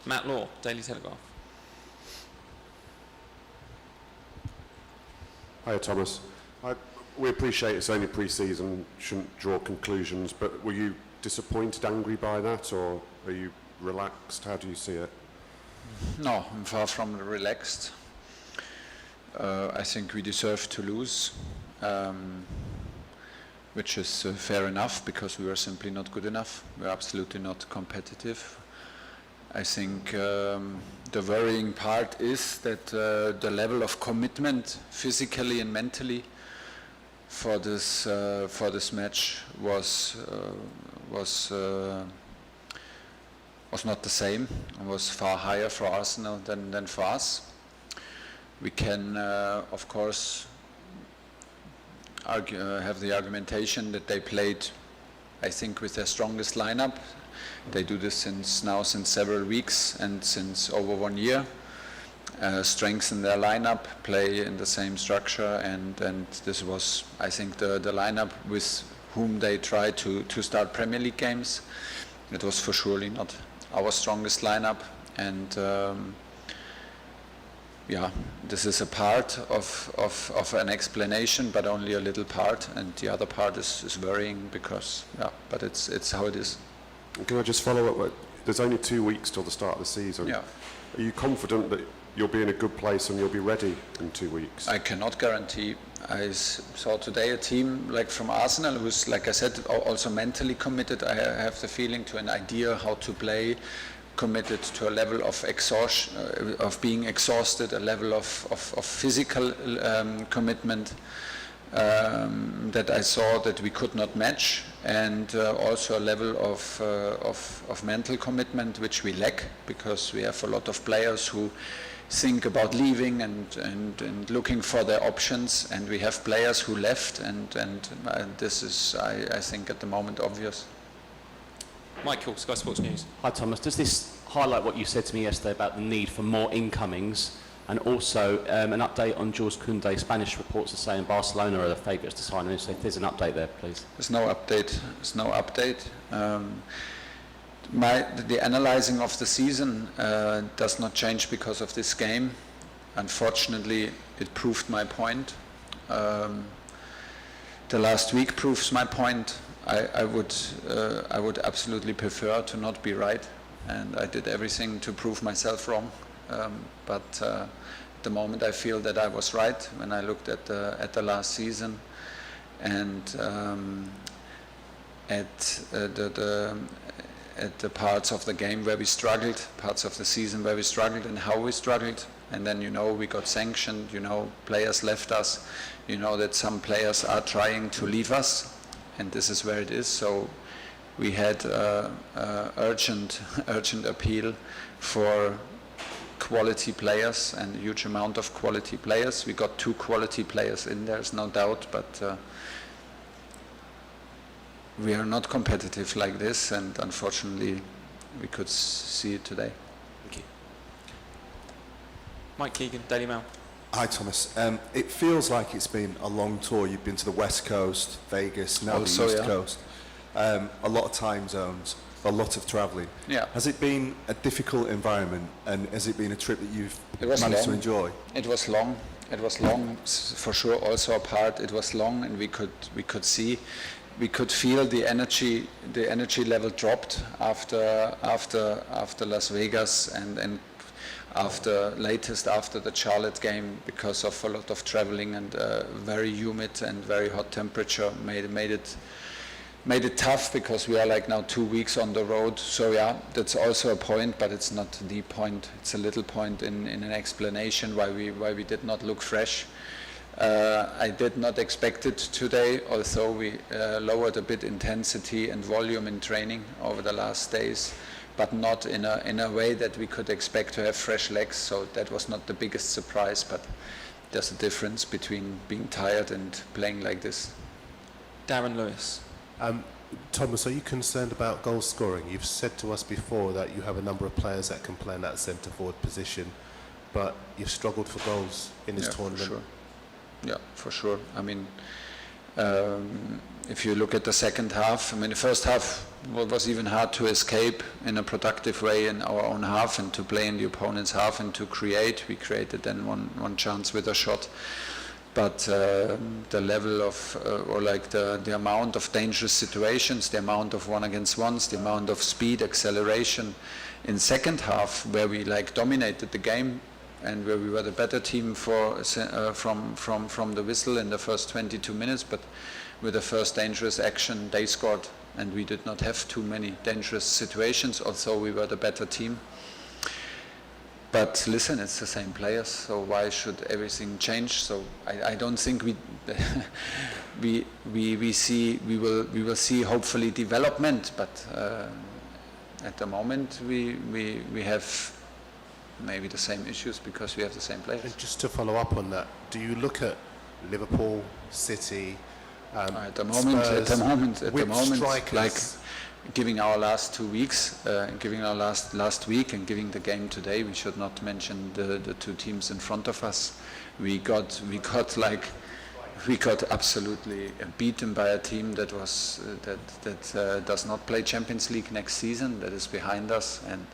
Matt Law, Daily Telegraph. Hi, Thomas. We appreciate it's only pre-season, shouldn't draw conclusions, but were you disappointed, angry by that, or are you relaxed? How do you see it? No, I'm far from relaxed. I think we deserve to lose, which is fair enough because we were simply not good enough. We're absolutely not competitive. I think the worrying part is that the level of commitment, physically and mentally, for this match was not the same. It was far higher for Arsenal than for us. We can, of course, have the argumentation that they played, I think, with their strongest lineup. They do this since several weeks and since over 1 year. Strengthen their lineup, play in the same structure, and this was, I think, the lineup with whom they tried to start Premier League games. It was for surely not our strongest lineup, and yeah, this is a part of an explanation, but only a little part, and the other part is worrying because, yeah, but it's how it is. Can I just follow up? There's only 2 weeks till the start of the season. Yeah. Are you confident that you'll be in a good place and you'll be ready in 2 weeks? I cannot guarantee. I saw today a team like from Arsenal who's, like I said, also mentally committed. I have the feeling to an idea how to play, committed to a level of exhaustion, of being exhausted, a level of physical commitment that I saw that we could not match, and also a level of mental commitment which we lack because we have a lot of players who think about leaving and looking for their options, and we have players who left, and this is, I think, at the moment obvious. Michael, Sky Sports News. Hi Thomas, does this highlight what you said to me yesterday about the need for more incomings, and also an update on Jules Koundé? Spanish reports are saying Barcelona are the favourites to sign him, so if there's an update there, please. There's no update. There's no update. The analyzing of the season does not change because of this game. Unfortunately, it proved my point. The last week proves my point. I would absolutely prefer to not be right, and I did everything to prove myself wrong. But at the moment, I feel that I was right when I looked at the last season, and at the parts of the game where we struggled, parts of the season where we struggled, and how we struggled. And then, we got sanctioned. Players left us. That some players are trying to leave us, and this is where it is. So we had urgent appeal for quality players, and a huge amount of quality players. We got 2 quality players in, there's no doubt, but we are not competitive like this, and unfortunately we could see it today. Thank you. Mike Keegan, Daily Mail. Hi Thomas. It feels like it's been a long tour. You've been to the West Coast, Vegas, now Also, the East yeah. Coast. A lot of time zones, a lot of travelling. Yeah. Has it been a difficult environment, and has it been a trip that you've It was managed long. to enjoy? It was long. It was long, for sure. Also a part. It was long, and we could see, we could feel the energy. The energy level dropped after Las Vegas, and after the Charlotte game, because of a lot of traveling and very humid and very hot temperature made it tough, because we are like now 2 weeks on the road. So yeah, that's also a point, but it's not the point. It's a little point in an explanation why we did not look fresh. I did not expect it today, although we lowered a bit intensity and volume in training over the last days, but not in a way that we could expect to have fresh legs. So that was not the biggest surprise, but there's a difference between being tired and playing like this. Darren Lewis. Thomas, are you concerned about goal scoring? You've said to us before that you have a number of players that can play in that centre forward position, but you've struggled for goals in this tournament. For sure. Yeah, for sure. I mean, if you look at the second half, the first half was even hard to escape in a productive way in our own half and to play in the opponent's half and to create. We created then one chance with a shot. But the level of, or like the amount of dangerous situations, the amount of 1-against-1s, the amount of speed, acceleration in second half, where we like dominated the game and where we were the better team from the whistle in the first 22 minutes, but with the first dangerous action they scored, and we did not have too many dangerous situations, although we were the better team. But listen, it's the same players, so why should everything change? So I don't think we will see hopefully development, but at the moment we have maybe the same issues because we have the same players. And just to follow up on that, do you look at Liverpool, City, at the moment, strikers, like giving our last 2 weeks, giving our last week, and giving the game today, we should not mention the two teams in front of us. We got absolutely beaten by a team that was that does not play Champions League next season. That is behind us, and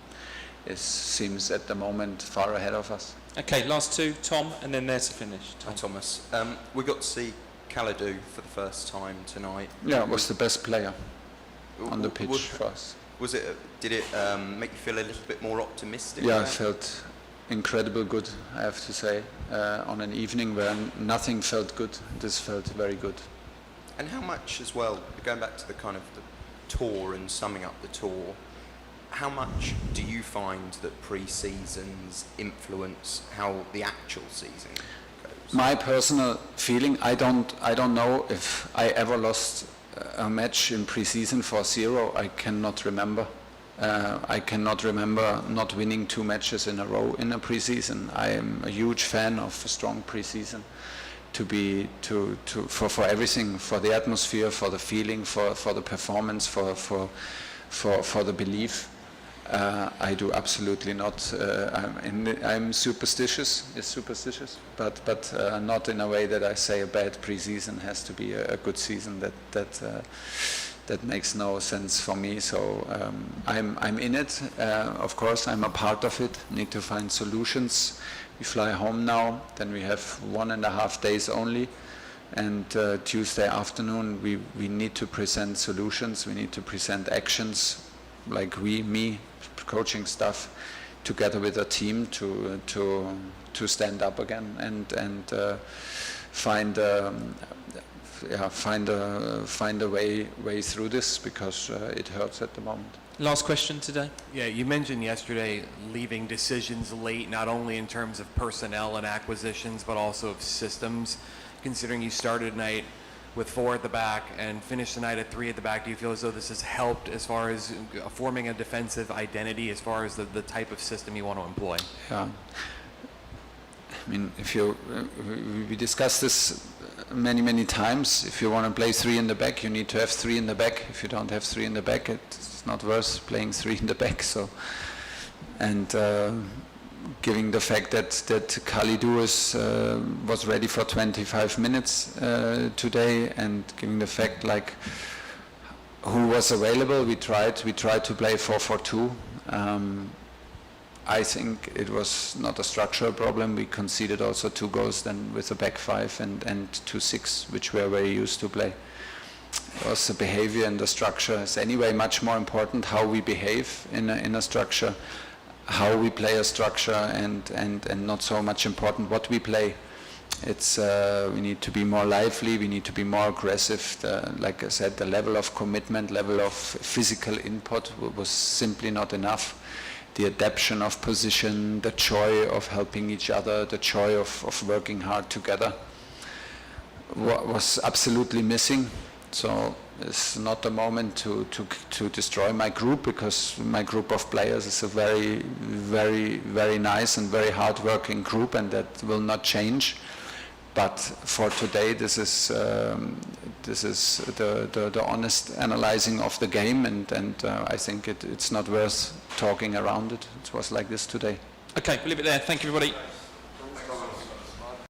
it seems at the moment far ahead of us. Okay, last two, Tom, and then there's the finish. Hi, Thomas. We got to see Kalidou for the first time tonight. Yeah, was the best player on the pitch for us. Was it? Did it make you feel a little bit more optimistic? Yeah, I felt incredible good, I have to say, on an evening where nothing felt good. This felt very good. And how much as well, going back to the kind of the tour and summing up the tour, how much do you find that pre-seasons influence how the actual season goes? My personal feeling, I don't know if I ever lost a match in pre-season 4-0. I cannot remember. I cannot remember not winning 2 matches in a row in a pre-season. I am a huge fan of a strong pre-season for everything, for the atmosphere, for the feeling, for the performance, for the belief. I do absolutely not. I'm superstitious. It's superstitious, but not in a way that I say a bad pre-season has to be a good season. That makes no sense for me. So I'm in it. Of course, I'm a part of it. Need to find solutions. We fly home now. Then we have 1.5 days only. And Tuesday afternoon, we need to present solutions. We need to present actions, like me, coaching staff, together with a team to stand up again and find a way through this, because it hurts at the moment. Last question today. Yeah, you mentioned yesterday leaving decisions late, not only in terms of personnel and acquisitions, but also of systems. Considering you started tonight with 4 at the back and finished the night at 3 at the back, do you feel as though this has helped as far as forming a defensive identity, as far as the type of system you want to employ? Yeah. I mean, if we discussed this many times. If you want to play 3 in the back, you need to have 3 in the back. If you don't have 3 in the back, it's not worth playing 3 in the back. So, and giving the fact that Kalidou was ready for 25 minutes today, and giving the fact like who was available, we tried to play 4-4-2. I think it was not a structural problem. We conceded also 2 goals then with the back 5 and 2-6, which we are very used to play. It was the behavior and the structure is anyway much more important, how we behave in a structure, how we play a structure, and not so much important what we play. It's we need to be more lively, we need to be more aggressive. Like I said, the level of commitment, level of physical input was simply not enough. The adaptation of position, the joy of helping each other, the joy of working hard together was absolutely missing. So it's not the moment to destroy my group, because my group of players is a very nice and very hard-working group, and that will not change. But for today, this is the honest analyzing of the game, and I think it's not worth talking around it. It was like this today. Okay, we'll leave it there. Thank you, everybody.